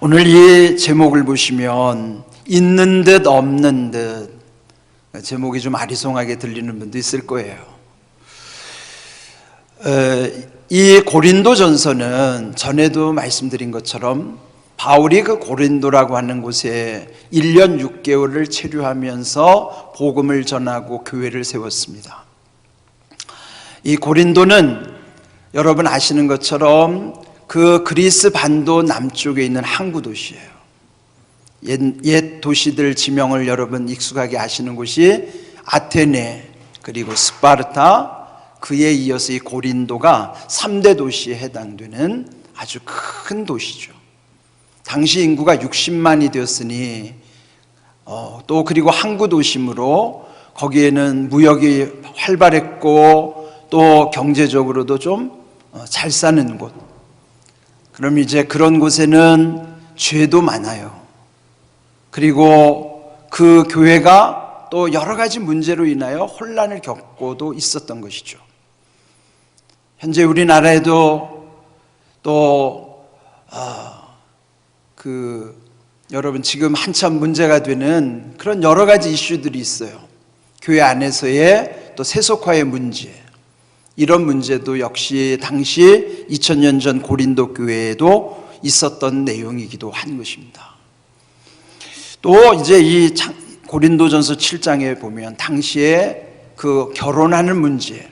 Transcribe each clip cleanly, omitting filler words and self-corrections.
오늘 이 제목을 보시면 있는 듯 없는 듯, 제목이 좀 아리송하게 들리는 분도 있을 거예요. 이 고린도전서는 전에도 말씀드린 것처럼 바울이 그 고린도라고 하는 곳에 1년 6개월을 체류하면서 복음을 전하고 교회를 세웠습니다. 이 고린도는 여러분 아시는 것처럼 그 그리스 반도 남쪽에 있는 항구 도시예요. 옛 도시들 지명을 여러분 익숙하게 아시는 곳이 아테네, 그리고 스파르타, 그에 이어서 이 고린도가 3대 도시에 해당되는 아주 큰 도시죠. 당시 인구가 60만이 되었으니 또 그리고 항구 도심으로 거기에는 무역이 활발했고 또 경제적으로도 좀 잘 사는 곳. 그럼 이제 그런 곳에는 죄도 많아요. 그리고 그 교회가 또 여러 가지 문제로 인하여 혼란을 겪고도 있었던 것이죠. 현재 우리나라에도 또 여러분 지금 한참 문제가 되는 그런 여러 가지 이슈들이 있어요. 교회 안에서의 또 세속화의 문제, 이런 문제도 역시 당시 2000년 전 고린도 교회에도 있었던 내용이기도 한 것입니다. 또 이제 이 고린도전서 7장에 보면 당시에 그 결혼하는 문제,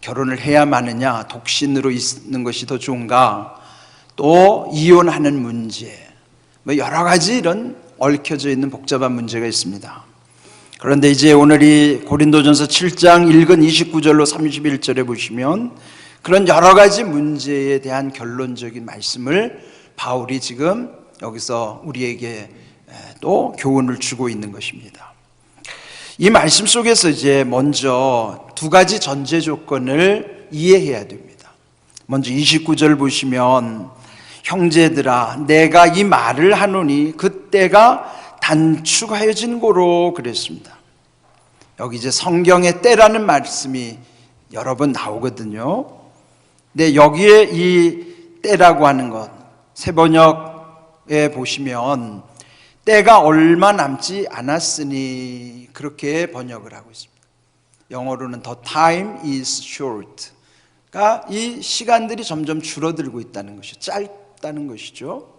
결혼을 해야 마느냐, 독신으로 있는 것이 더 좋은가, 또 이혼하는 문제, 여러 가지 이런 얽혀져 있는 복잡한 문제가 있습니다. 그런데 이제 오늘 이 고린도전서 7장 1근 29절로 31절에 보시면 그런 여러 가지 문제에 대한 결론적인 말씀을 바울이 지금 여기서 우리에게 또 교훈을 주고 있는 것입니다. 이 말씀 속에서 이제 먼저 두 가지 전제 조건을 이해해야 됩니다. 먼저 29절 보시면 형제들아 내가 이 말을 하노니 그때가 단축하여진 고로 그랬습니다. 여기 이제 성경의 때라는 말씀이 여러 번 나오거든요. 근데 여기에 이 때라고 하는 것, 세번역에 보시면 때가 얼마 남지 않았으니 그렇게 번역을 하고 있습니다. 영어로는 the time is short. 그러니까 이 시간들이 점점 줄어들고 있다는 것이죠. 짧다는 것이죠.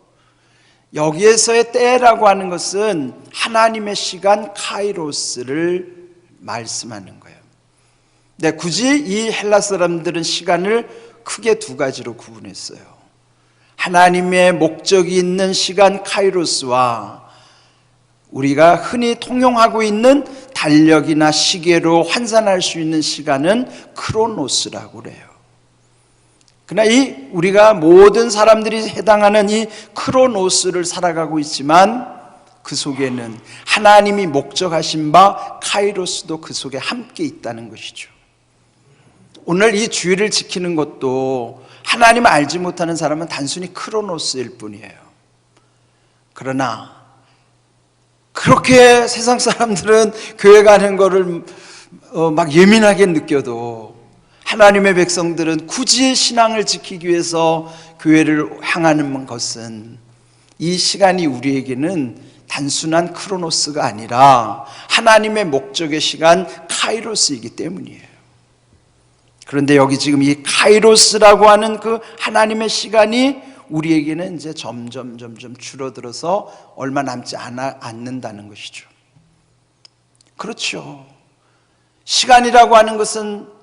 여기에서의 때라고 하는 것은 하나님의 시간 카이로스를 말씀하는 거예요. 근데 굳이 이 헬라 사람들은 시간을 크게 두 가지로 구분했어요. 하나님의 목적이 있는 시간 카이로스와 우리가 흔히 통용하고 있는 달력이나 시계로 환산할 수 있는 시간은 크로노스라고 그래요. 그러나 우리가 모든 사람들이 해당하는 이 크로노스를 살아가고 있지만 그 속에는 하나님이 목적하신 바 카이로스도 그 속에 함께 있다는 것이죠. 오늘 이 주의를 지키는 것도 하나님을 알지 못하는 사람은 단순히 크로노스일 뿐이에요. 그러나 그렇게 세상 사람들은 교회 가는 거를 막 예민하게 느껴도 하나님의 백성들은 굳이 신앙을 지키기 위해서 교회를 향하는 것은 이 시간이 우리에게는 단순한 크로노스가 아니라 하나님의 목적의 시간 카이로스이기 때문이에요. 그런데 여기 지금 이 카이로스라고 하는 그 하나님의 시간이 우리에게는 이제 점점 줄어들어서 얼마 남지 않는다는 것이죠. 그렇죠. 시간이라고 하는 것은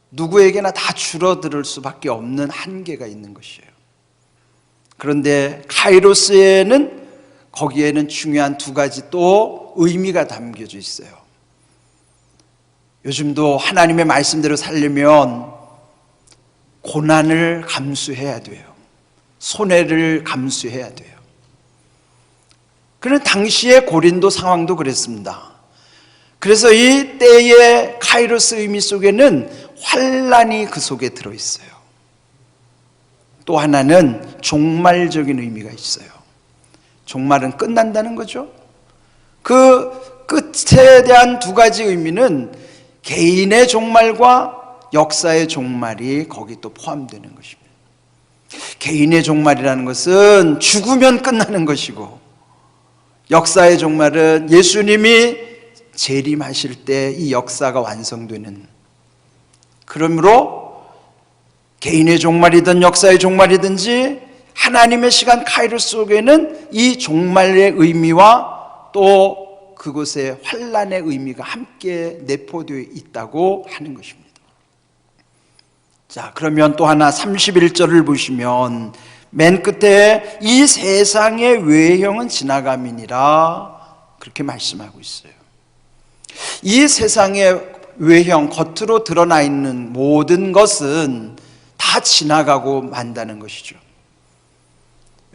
누구에게나 다 줄어들 수밖에 없는 한계가 있는 것이에요. 그런데 카이로스에는 거기에는 중요한 두 가지 또 의미가 담겨져 있어요. 요즘도 하나님의 말씀대로 살려면 고난을 감수해야 돼요. 손해를 감수해야 돼요. 그런 당시의 고린도 상황도 그랬습니다. 그래서 이 때의 카이로스 의미 속에는 환란이 그 속에 들어있어요. 또 하나는 종말적인 의미가 있어요. 종말은 끝난다는 거죠. 그 끝에 대한 두 가지 의미는 개인의 종말과 역사의 종말이 거기 또 포함되는 것입니다. 개인의 종말이라는 것은 죽으면 끝나는 것이고, 역사의 종말은 예수님이 재림하실 때 이 역사가 완성되는, 그러므로 개인의 종말이든 역사의 종말이든지 하나님의 시간 카이로스 속에는 이 종말의 의미와 또 그곳의 환란의 의미가 함께 내포되어 있다고 하는 것입니다. 자, 그러면 또 하나 31절을 보시면 맨 끝에 이 세상의 외형은 지나감이니라 그렇게 말씀하고 있어요. 이 세상의 외형, 겉으로 드러나 있는 모든 것은 다 지나가고 만다는 것이죠.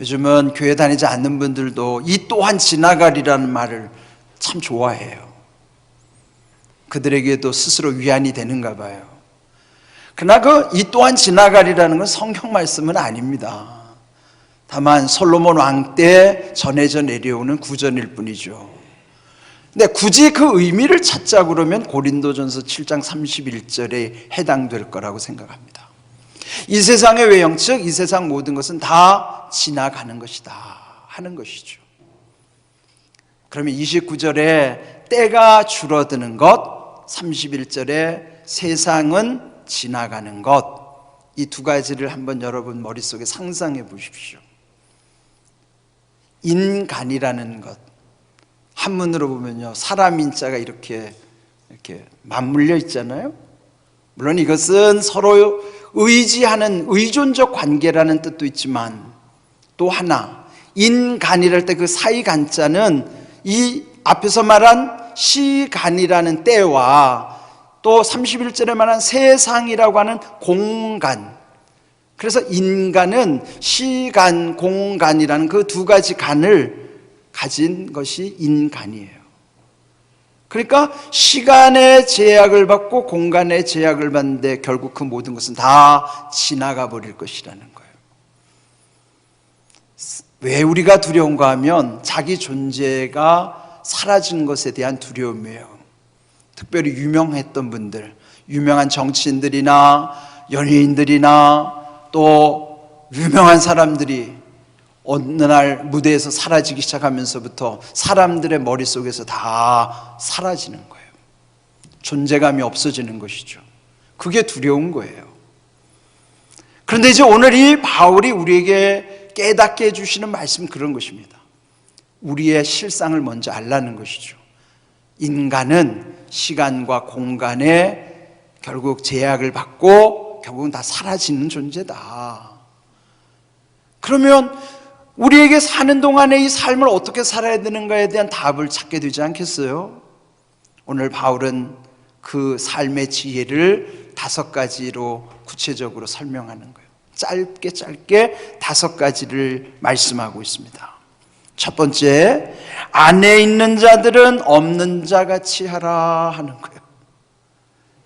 요즘은 교회 다니지 않는 분들도 이 또한 지나가리라는 말을 참 좋아해요. 그들에게도 스스로 위안이 되는가 봐요. 그러나 이 또한 지나가리라는 건 성경 말씀은 아닙니다. 다만 솔로몬 왕 때 전해져 내려오는 구전일 뿐이죠. 근데 굳이 그 의미를 찾자 그러면 고린도전서 7장 31절에 해당될 거라고 생각합니다. 이 세상의 외형, 즉 이 세상 모든 것은 다 지나가는 것이다 하는 것이죠. 그러면 29절에 때가 줄어드는 것, 31절에 세상은 지나가는 것, 이 두 가지를 한번 여러분 머릿속에 상상해 보십시오. 인간이라는 것, 한문으로 보면요, 사람 인자가 이렇게 맞물려 있잖아요. 물론 이것은 서로 의지하는 의존적 관계라는 뜻도 있지만, 또 하나 인간이랄 때 그 사이 간자는 이 앞에서 말한 시간이라는 때와 또 31절에 말한 세상이라고 하는 공간, 그래서 인간은 시간, 공간이라는 그 두 가지 간을 가진 것이 인간이에요. 그러니까 시간의 제약을 받고 공간의 제약을 받는데 결국 그 모든 것은 다 지나가 버릴 것이라는 거예요. 왜 우리가 두려운가 하면 자기 존재가 사라지는 것에 대한 두려움이에요. 특별히 유명했던 분들, 유명한 정치인들이나 연예인들이나 또 유명한 사람들이 어느 날 무대에서 사라지기 시작하면서부터 사람들의 머릿속에서 다 사라지는 거예요. 존재감이 없어지는 것이죠. 그게 두려운 거예요. 그런데 이제 오늘 이 바울이 우리에게 깨닫게 해주시는 말씀은 그런 것입니다. 우리의 실상을 먼저 알라는 것이죠. 인간은 시간과 공간에 결국 제약을 받고 결국은 다 사라지는 존재다. 그러면 우리에게 사는 동안에 이 삶을 어떻게 살아야 되는가에 대한 답을 찾게 되지 않겠어요? 오늘 바울은 그 삶의 지혜를 5가지로 구체적으로 설명하는 거예요. 짧게 5가지를 말씀하고 있습니다. 첫 번째, 안에 있는 자들은 없는 자같이 하라 하는 거예요.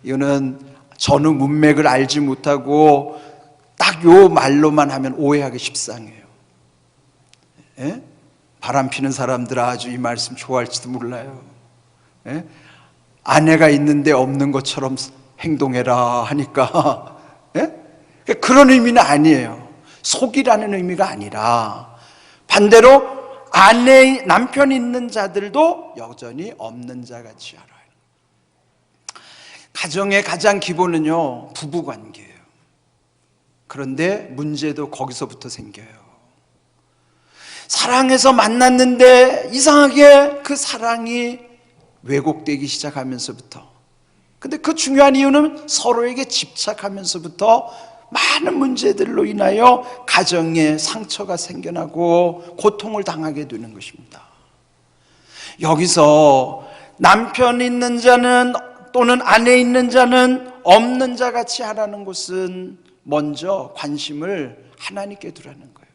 이거는 전후 문맥을 알지 못하고 딱 요 말로만 하면 오해하기 십상해요. 예? 바람 피는 사람들 아주 이 말씀 좋아할지도 몰라요. 예? 아내가 있는데 없는 것처럼 행동해라 하니까 예? 그런 의미는 아니에요. 속이라는 의미가 아니라 반대로 아내, 남편이 있는 자들도 여전히 없는 자같이 하라. 가정의 가장 기본은요, 부부관계예요. 그런데 문제도 거기서부터 생겨요. 사랑해서 만났는데 이상하게 그 사랑이 왜곡되기 시작하면서부터, 근데 그 중요한 이유는 서로에게 집착하면서부터 많은 문제들로 인하여 가정에 상처가 생겨나고 고통을 당하게 되는 것입니다. 여기서 남편 있는 자는 또는 아내 있는 자는 없는 자같이 하라는 것은 먼저 관심을 하나님께 두라는 거예요.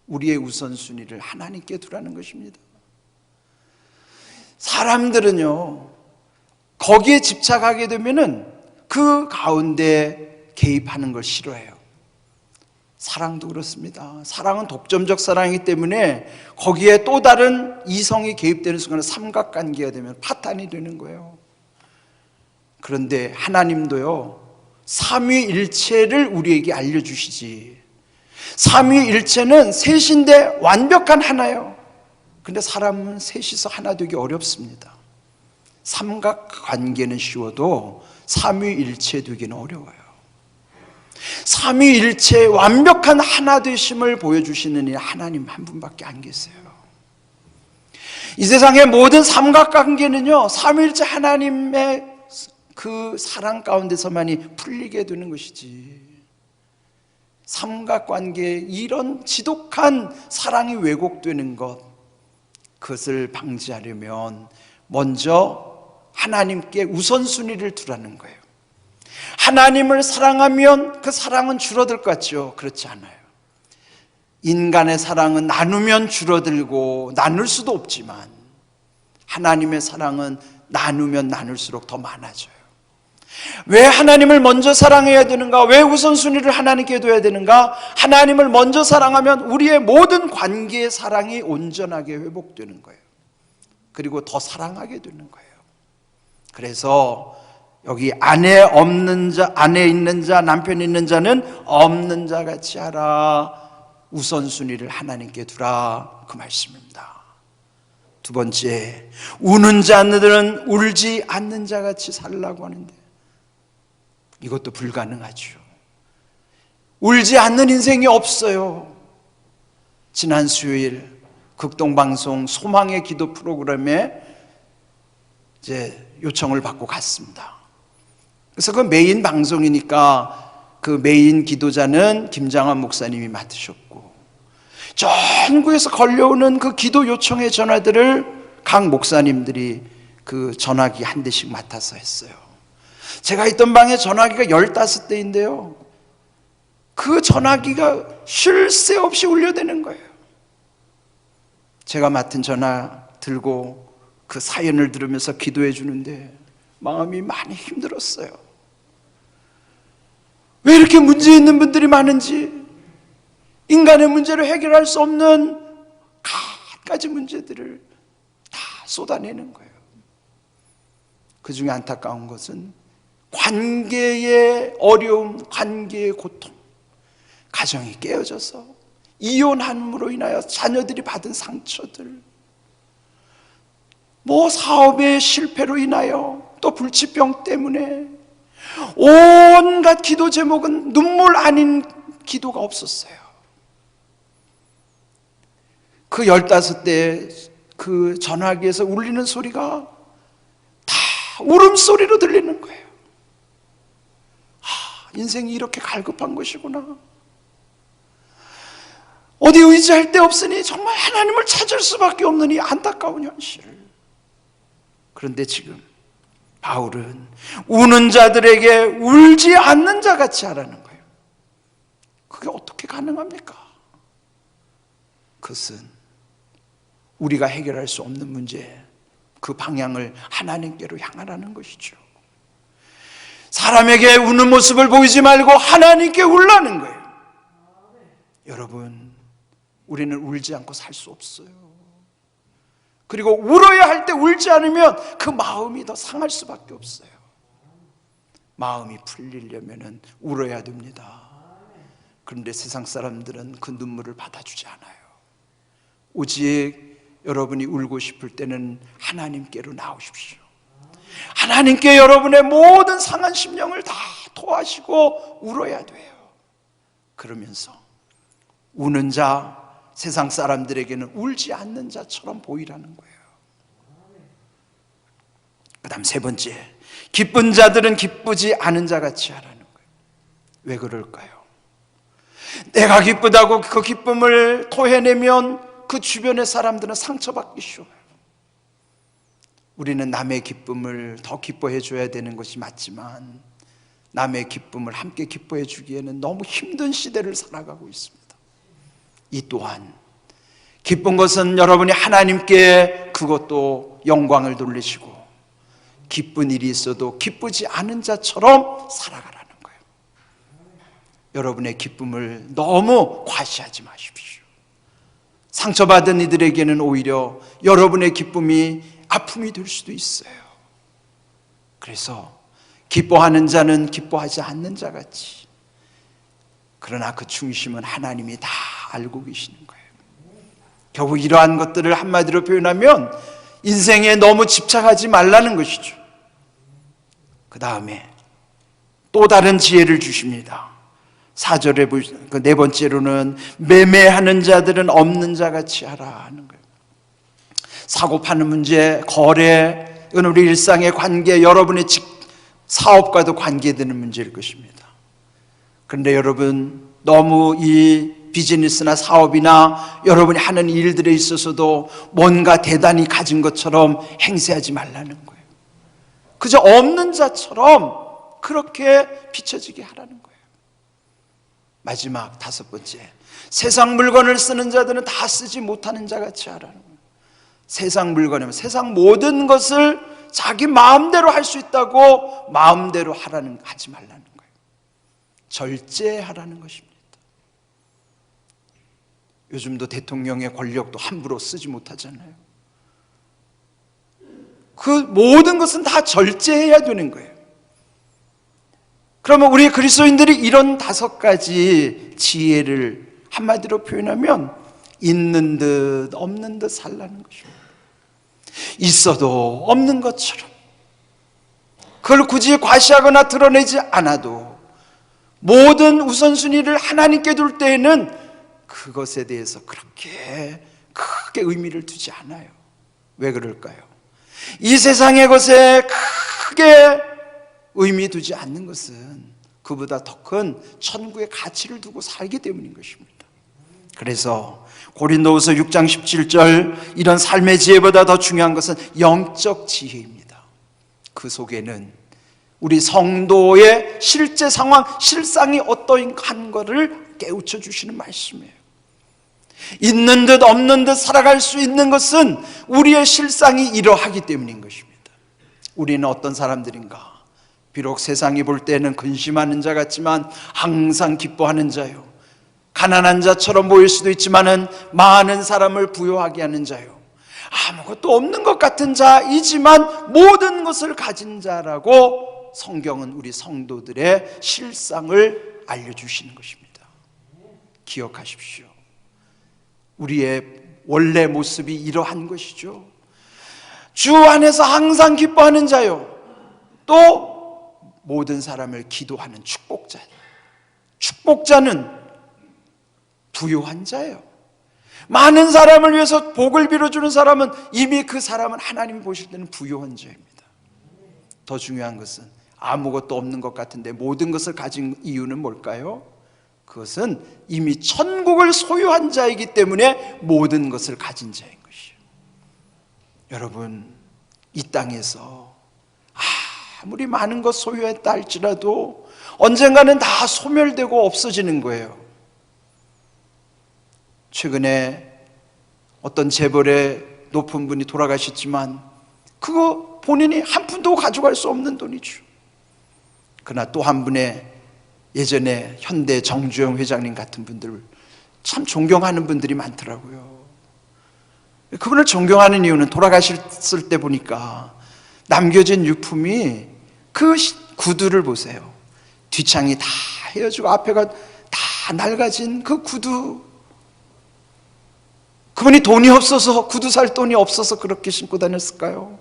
우리의 우선순위를 하나님께 두라는 것입니다. 사람들은요, 거기에 집착하게 되면은 그 가운데 개입하는 걸 싫어해요. 사랑도 그렇습니다. 사랑은 독점적 사랑이기 때문에 거기에 또 다른 이성이 개입되는 순간에 삼각관계가 되면 파탄이 되는 거예요. 그런데 하나님도요, 삼위일체를 우리에게 알려주시지 삼위일체는 셋인데 완벽한 하나예요. 근데 사람은 셋이서 하나 되기 어렵습니다. 삼각관계는 쉬워도 삼위일체 되기는 어려워요. 삼위일체의 완벽한 하나 되심을 보여주시는 이 하나님 한 분밖에 안 계세요. 이 세상의 모든 삼각관계는요, 삼위일체 하나님의 그 사랑 가운데서만이 풀리게 되는 것이지, 삼각관계에 이런 지독한 사랑이 왜곡되는 것, 그것을 방지하려면 먼저 하나님께 우선순위를 두라는 거예요. 하나님을 사랑하면 그 사랑은 줄어들 것 같죠? 그렇지 않아요. 인간의 사랑은 나누면 줄어들고 나눌 수도 없지만 하나님의 사랑은 나누면 나눌수록 더 많아져요. 왜 하나님을 먼저 사랑해야 되는가? 왜 우선순위를 하나님께 둬야 되는가? 하나님을 먼저 사랑하면 우리의 모든 관계의 사랑이 온전하게 회복되는 거예요. 그리고 더 사랑하게 되는 거예요. 그래서 여기 아내 없는 자, 아내 있는 자, 남편 있는 자는 없는 자 같이 하라. 우선순위를 하나님께 두라, 그 말씀입니다. 두 번째, 우는 자들은 울지 않는 자 같이 살라고 하는데 이것도 불가능하죠. 울지 않는 인생이 없어요. 지난 수요일 극동방송 소망의 기도 프로그램에 이제 요청을 받고 갔습니다. 그래서 그 메인 방송이니까 그 메인 기도자는 김장환 목사님이 맡으셨고, 전국에서 걸려오는 그 기도 요청의 전화들을 각 목사님들이 그 전화기 한 대씩 맡아서 했어요. 제가 있던 방에 전화기가 15대인데요, 그 전화기가 쉴 새 없이 울려대는 거예요. 제가 맡은 전화 들고 그 사연을 들으면서 기도해 주는데 마음이 많이 힘들었어요. 왜 이렇게 문제 있는 분들이 많은지, 인간의 문제를 해결할 수 없는 갖가지 문제들을 다 쏟아내는 거예요. 그 중에 안타까운 것은 관계의 어려움, 관계의 고통, 가정이 깨어져서 이혼함으로 인하여 자녀들이 받은 상처들, 뭐 사업의 실패로 인하여, 또 불치병 때문에 온갖 기도 제목은 눈물 아닌 기도가 없었어요. 그 15대 그 전화기에서 울리는 소리가 다 울음소리로 들리는 거예요. 인생이 이렇게 갈급한 것이구나. 어디 의지할 데 없으니 정말 하나님을 찾을 수밖에 없는 이 안타까운 현실. 그런데 지금 바울은 우는 자들에게 울지 않는 자 같이 하라는 거예요. 그게 어떻게 가능합니까? 그것은 우리가 해결할 수 없는 문제, 그 방향을 하나님께로 향하라는 것이죠. 사람에게 우는 모습을 보이지 말고 하나님께 울라는 거예요. 여러분, 우리는 울지 않고 살 수 없어요. 그리고 울어야 할 때 울지 않으면 그 마음이 더 상할 수밖에 없어요. 마음이 풀리려면 울어야 됩니다. 그런데 세상 사람들은 그 눈물을 받아주지 않아요. 오직 여러분이 울고 싶을 때는 하나님께로 나오십시오. 하나님께 여러분의 모든 상한 심령을 다 토하시고 울어야 돼요. 그러면서 우는 자, 세상 사람들에게는 울지 않는 자처럼 보이라는 거예요. 그 다음 세 번째, 기쁜 자들은 기쁘지 않은 자 같이 하라는 거예요. 왜 그럴까요? 내가 기쁘다고 그 기쁨을 토해내면 그 주변의 사람들은 상처받기 쉬워요. 우리는 남의 기쁨을 더 기뻐해 줘야 되는 것이 맞지만 남의 기쁨을 함께 기뻐해 주기에는 너무 힘든 시대를 살아가고 있습니다. 이 또한 기쁜 것은 여러분이 하나님께 그것도 영광을 돌리시고, 기쁜 일이 있어도 기쁘지 않은 자처럼 살아가라는 거예요. 여러분의 기쁨을 너무 과시하지 마십시오. 상처받은 이들에게는 오히려 여러분의 기쁨이 아픔이 될 수도 있어요. 그래서 기뻐하는 자는 기뻐하지 않는 자 같이, 그러나 그 중심은 하나님이 다 알고 계시는 거예요. 결국 이러한 것들을 한마디로 표현하면 인생에 너무 집착하지 말라는 것이죠. 그 다음에 또 다른 지혜를 주십니다. 4절에 그 네 번째로는 매매하는 자들은 없는 자같이 하라 하는 거예요. 사고 파는 문제, 거래, 이건 우리 일상의 관계, 여러분의 사업과도 관계되는 문제일 것입니다. 그런데 여러분, 너무 이 비즈니스나 사업이나 여러분이 하는 일들에 있어서도 뭔가 대단히 가진 것처럼 행세하지 말라는 거예요. 그저 없는 자처럼 그렇게 비춰지게 하라는 거예요. 마지막 5번째, 세상 물건을 쓰는 자들은 다 쓰지 못하는 자같이 하라는 거예요. 세상 물건이면 세상 모든 것을 자기 마음대로 할 수 있다고 마음대로 하지 말라는 거예요. 절제하라는 것입니다. 요즘도 대통령의 권력도 함부로 쓰지 못하잖아요. 그 모든 것은 다 절제해야 되는 거예요. 그러면 우리 그리스도인들이 이런 5가지 지혜를 한마디로 표현하면 있는 듯 없는 듯 살라는 것입니다. 있어도 없는 것처럼, 그걸 굳이 과시하거나 드러내지 않아도 모든 우선순위를 하나님께 둘 때에는 그것에 대해서 그렇게 크게 의미를 두지 않아요. 왜 그럴까요? 이 세상의 것에 크게 의미 두지 않는 것은 그보다 더 큰 천국의 가치를 두고 살기 때문인 것입니다. 그래서 고린도후서 6장 17절, 이런 삶의 지혜보다 더 중요한 것은 영적 지혜입니다. 그 속에는 우리 성도의 실제 상황, 실상이 어떠한 것을 깨우쳐 주시는 말씀이에요. 있는 듯 없는 듯 살아갈 수 있는 것은 우리의 실상이 이러하기 때문인 것입니다. 우리는 어떤 사람들인가? 비록 세상이 볼 때는 근심하는 자 같지만 항상 기뻐하는 자요, 가난한 자처럼 보일 수도 있지만은 많은 사람을 부유하게 하는 자요, 아무것도 없는 것 같은 자이지만 모든 것을 가진 자라고 성경은 우리 성도들의 실상을 알려주시는 것입니다. 기억하십시오. 우리의 원래 모습이 이러한 것이죠. 주 안에서 항상 기뻐하는 자요, 또 모든 사람을 기도하는 축복자. 축복자는 부유한 자예요. 많은 사람을 위해서 복을 빌어주는 사람은 이미 그 사람은 하나님이 보실 때는 부유한 자입니다. 더 중요한 것은 아무것도 없는 것 같은데 모든 것을 가진 이유는 뭘까요? 그것은 이미 천국을 소유한 자이기 때문에 모든 것을 가진 자인 것이에요. 여러분, 이 땅에서 아무리 많은 것 소유했다 할지라도 언젠가는 다 소멸되고 없어지는 거예요. 최근에 어떤 재벌의 높은 분이 돌아가셨지만 그거 본인이 한 푼도 가져갈 수 없는 돈이죠. 그러나 또 한 분의 예전에 현대 정주영 회장님 같은 분들, 참 존경하는 분들이 많더라고요. 그분을 존경하는 이유는 돌아가셨을 때 보니까 남겨진 유품이 그 구두를 보세요. 뒷창이 다 헤어지고 앞에가 다 낡아진 그 구두. 그분이 돈이 없어서, 구두 살 돈이 없어서 그렇게 신고 다녔을까요?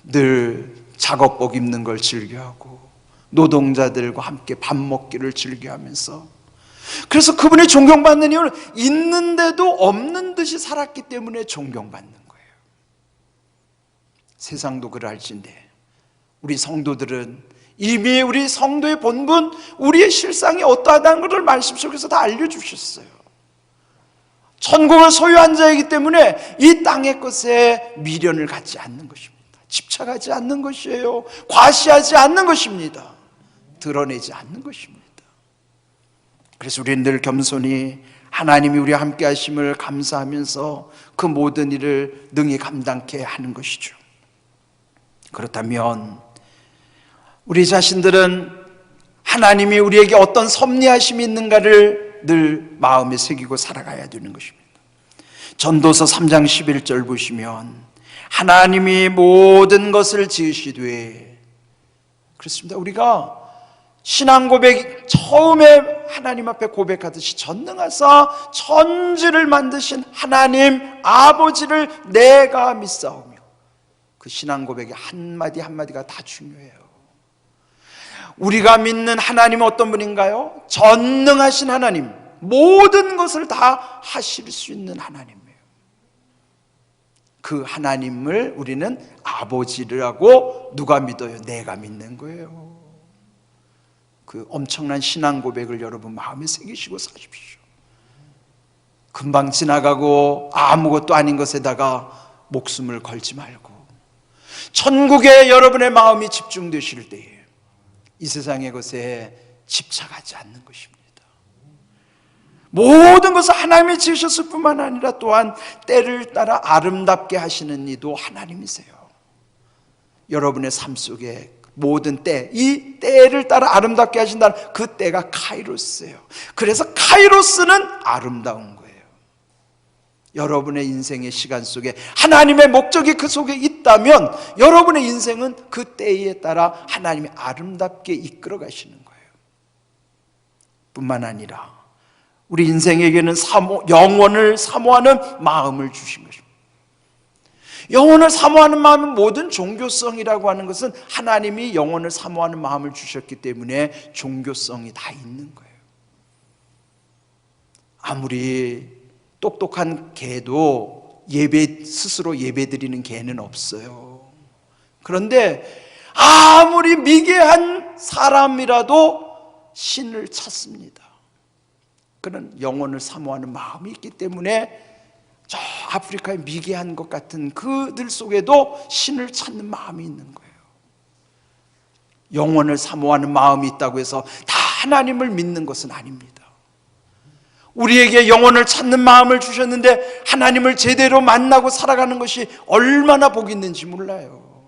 늘 작업복 입는 걸 즐겨하고 노동자들과 함께 밥 먹기를 즐겨하면서, 그래서 그분이 존경받는 이유는 있는데도 없는 듯이 살았기 때문에 존경받는 거예요. 세상도 그럴진데 우리 성도들은 이미 우리 성도의 본분, 우리의 실상이 어떠하다는 것을 말씀 속에서 다 알려주셨어요. 천국을 소유한 자이기 때문에 이 땅의 것에 미련을 갖지 않는 것입니다. 집착하지 않는 것이에요. 과시하지 않는 것입니다. 드러내지 않는 것입니다. 그래서 우리는 늘 겸손히 하나님이 우리와 함께 하심을 감사하면서 그 모든 일을 능히 감당케 하는 것이죠. 그렇다면 우리 자신들은 하나님이 우리에게 어떤 섭리하심이 있는가를 늘 마음에 새기고 살아가야 되는 것입니다. 전도서 3장 11절 보시면 하나님이 모든 것을 지으시되, 그렇습니다. 우리가 신앙 고백 처음에 하나님 앞에 고백하듯이 전능하사 천지를 만드신 하나님 아버지를 내가 믿사오며. 그 신앙 고백의 한마디 한마디가 다 중요해요. 우리가 믿는 하나님은 어떤 분인가요? 전능하신 하나님, 모든 것을 다 하실 수 있는 하나님이에요. 그 하나님을 우리는 아버지라고 누가 믿어요? 내가 믿는 거예요. 그 엄청난 신앙 고백을 여러분 마음에 새기시고 사십시오. 금방 지나가고 아무것도 아닌 것에다가 목숨을 걸지 말고 천국에 여러분의 마음이 집중되실 때에 이 세상의 것에 집착하지 않는 것입니다. 모든 것을 하나님이 지으셨을 뿐만 아니라 또한 때를 따라 아름답게 하시는 이도 하나님이세요. 여러분의 삶 속에 모든 때, 이 때를 따라 아름답게 하신다는 그 때가 카이로스예요. 그래서 카이로스는 아름다운 거예요. 여러분의 인생의 시간 속에 하나님의 목적이 그 속에 있다면 여러분의 인생은 그 때에 따라 하나님이 아름답게 이끌어 가시는 거예요. 뿐만 아니라 우리 인생에게는 영원을 사모하는 마음을 주신 것입니다. 영혼을 사모하는 마음은 모든 종교성이라고 하는 것은 하나님이 영혼을 사모하는 마음을 주셨기 때문에 종교성이 다 있는 거예요. 아무리 똑똑한 개도 스스로 예배드리는 개는 없어요. 그런데 아무리 미개한 사람이라도 신을 찾습니다. 그런 영혼을 사모하는 마음이 있기 때문에 저 아프리카의 미개한 것 같은 그들 속에도 신을 찾는 마음이 있는 거예요. 영혼을 사모하는 마음이 있다고 해서 다 하나님을 믿는 것은 아닙니다. 우리에게 영혼을 찾는 마음을 주셨는데 하나님을 제대로 만나고 살아가는 것이 얼마나 복이 있는지 몰라요.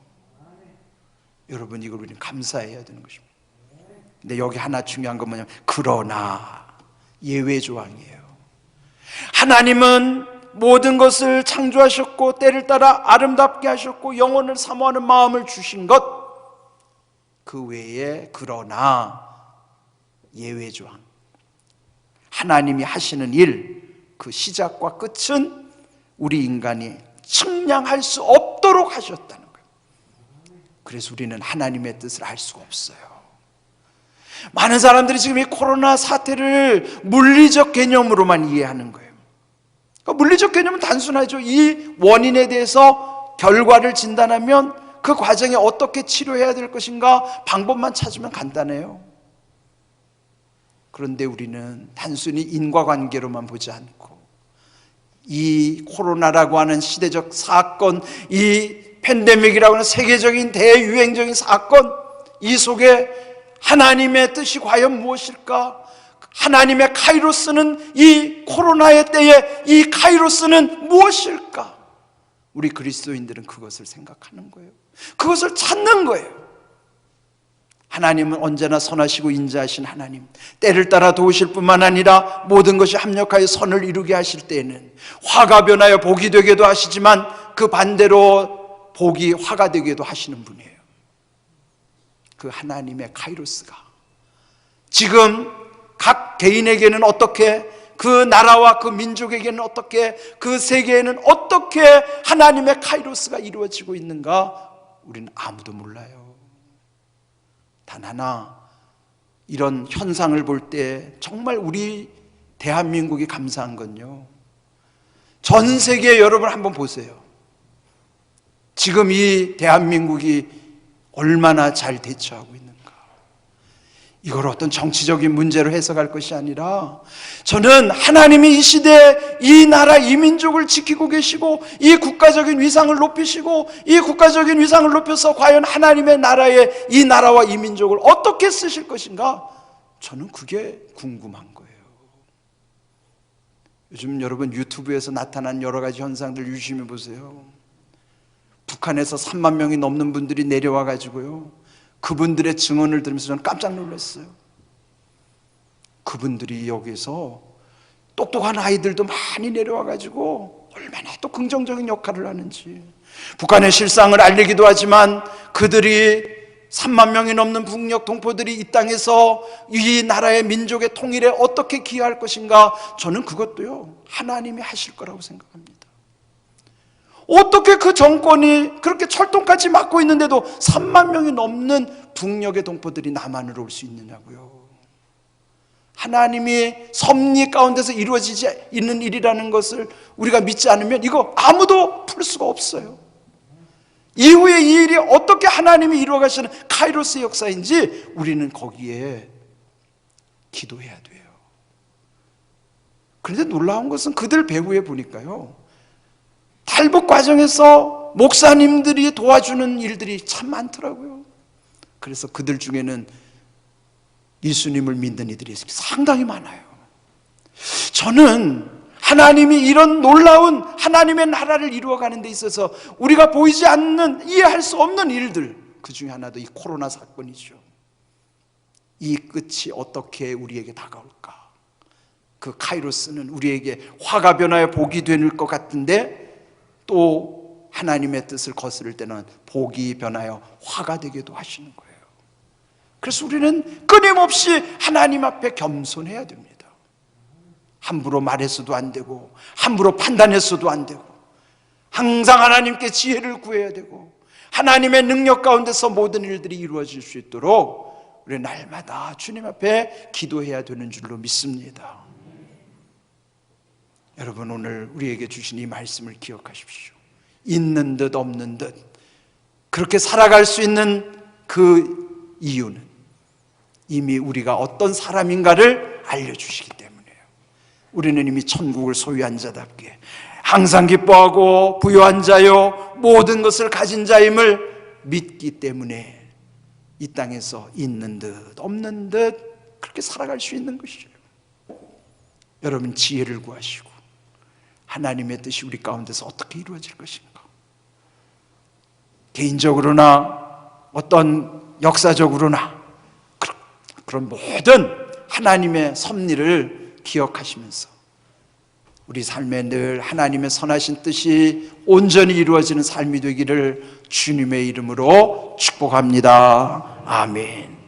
여러분, 이걸 우리는 감사해야 되는 것입니다. 근데 여기 하나 중요한 건 뭐냐면 그러나 예외 조항이에요. 하나님은 모든 것을 창조하셨고 때를 따라 아름답게 하셨고 영혼을 사모하는 마음을 주신 것, 그 외에 그러나 예외 조항, 하나님이 하시는 일, 그 시작과 끝은 우리 인간이 측량할 수 없도록 하셨다는 거예요. 그래서 우리는 하나님의 뜻을 알 수가 없어요. 많은 사람들이 지금 이 코로나 사태를 물리적 개념으로만 이해하는 거예요. 그러니까 물리적 개념은 단순하죠. 이 원인에 대해서 결과를 진단하면 그 과정에 어떻게 치료해야 될 것인가 방법만 찾으면 간단해요. 그런데 우리는 단순히 인과관계로만 보지 않고 이 코로나라고 하는 시대적 사건, 이 팬데믹이라고 하는 세계적인 대유행적인 사건, 이 속에 하나님의 뜻이 과연 무엇일까? 하나님의 카이로스는 이 코로나의 때에 이 카이로스는 무엇일까? 우리 그리스도인들은 그것을 생각하는 거예요. 그것을 찾는 거예요. 하나님은 언제나 선하시고 인자하신 하나님, 때를 따라 도우실 뿐만 아니라 모든 것이 합력하여 선을 이루게 하실 때에는 화가 변하여 복이 되게도 하시지만 그 반대로 복이 화가 되게도 하시는 분이에요. 그 하나님의 카이로스가 지금 각 개인에게는 어떻게, 그 나라와 그 민족에게는 어떻게, 그 세계에는 어떻게 하나님의 카이로스가 이루어지고 있는가 우리는 아무도 몰라요. 단 하나, 이런 현상을 볼 때 정말 우리 대한민국이 감사한 건요, 전 세계 여러분 한번 보세요. 지금 이 대한민국이 얼마나 잘 대처하고 있는가. 이걸 어떤 정치적인 문제로 해석할 것이 아니라 저는 하나님이 이 시대에 이 나라 이 민족을 지키고 계시고 이 국가적인 위상을 높이시고 이 국가적인 위상을 높여서 과연 하나님의 나라에 이 나라와 이 민족을 어떻게 쓰실 것인가, 저는 그게 궁금한 거예요. 요즘 여러분 유튜브에서 나타난 여러 가지 현상들 유심히 보세요. 북한에서 3만 명이 넘는 분들이 내려와 가지고요, 그분들의 증언을 들으면서 저는 깜짝 놀랐어요. 그분들이 여기서 똑똑한 아이들도 많이 내려와 가지고 얼마나 또 긍정적인 역할을 하는지, 북한의 실상을 알리기도 하지만 그들이 3만 명이 넘는 북녘 동포들이 이 땅에서 이 나라의 민족의 통일에 어떻게 기여할 것인가, 저는 그것도요 하나님이 하실 거라고 생각합니다. 어떻게 그 정권이 그렇게 철통까지 막고 있는데도 3만 명이 넘는 북녘의 동포들이 남한으로 올 수 있느냐고요. 하나님이 섭리 가운데서 이루어지지 있는 일이라는 것을 우리가 믿지 않으면 이거 아무도 풀 수가 없어요. 이후에 이 일이 어떻게 하나님이 이루어 가시는 카이로스의 역사인지 우리는 거기에 기도해야 돼요. 그런데 놀라운 것은 그들 배후에 보니까요, 탈북 과정에서 목사님들이 도와주는 일들이 참 많더라고요. 그래서 그들 중에는 예수님을 믿는 이들이 상당히 많아요. 저는 하나님이 이런 놀라운 하나님의 나라를 이루어가는 데 있어서 우리가 보이지 않는, 이해할 수 없는 일들, 그 중에 하나도 이 코로나 사건이죠. 이 끝이 어떻게 우리에게 다가올까? 그 카이로스는 우리에게 화가 변하여 복이 될 것 같은데 또 하나님의 뜻을 거스를 때는 복이 변하여 화가 되기도 하시는 거예요. 그래서 우리는 끊임없이 하나님 앞에 겸손해야 됩니다. 함부로 말해서도 안 되고 함부로 판단해서도 안 되고 항상 하나님께 지혜를 구해야 되고 하나님의 능력 가운데서 모든 일들이 이루어질 수 있도록 우리 날마다 주님 앞에 기도해야 되는 줄로 믿습니다. 여러분, 오늘 우리에게 주신 이 말씀을 기억하십시오. 있는 듯 없는 듯 그렇게 살아갈 수 있는 그 이유는 이미 우리가 어떤 사람인가를 알려주시기 때문이에요. 우리는 이미 천국을 소유한 자답게 항상 기뻐하고 부유한 자요 모든 것을 가진 자임을 믿기 때문에 이 땅에서 있는 듯 없는 듯 그렇게 살아갈 수 있는 것이죠. 여러분, 지혜를 구하시고 하나님의 뜻이 우리 가운데서 어떻게 이루어질 것인가, 개인적으로나 어떤 역사적으로나 그런 모든 하나님의 섭리를 기억하시면서 우리 삶에 늘 하나님의 선하신 뜻이 온전히 이루어지는 삶이 되기를 주님의 이름으로 축복합니다. 아멘.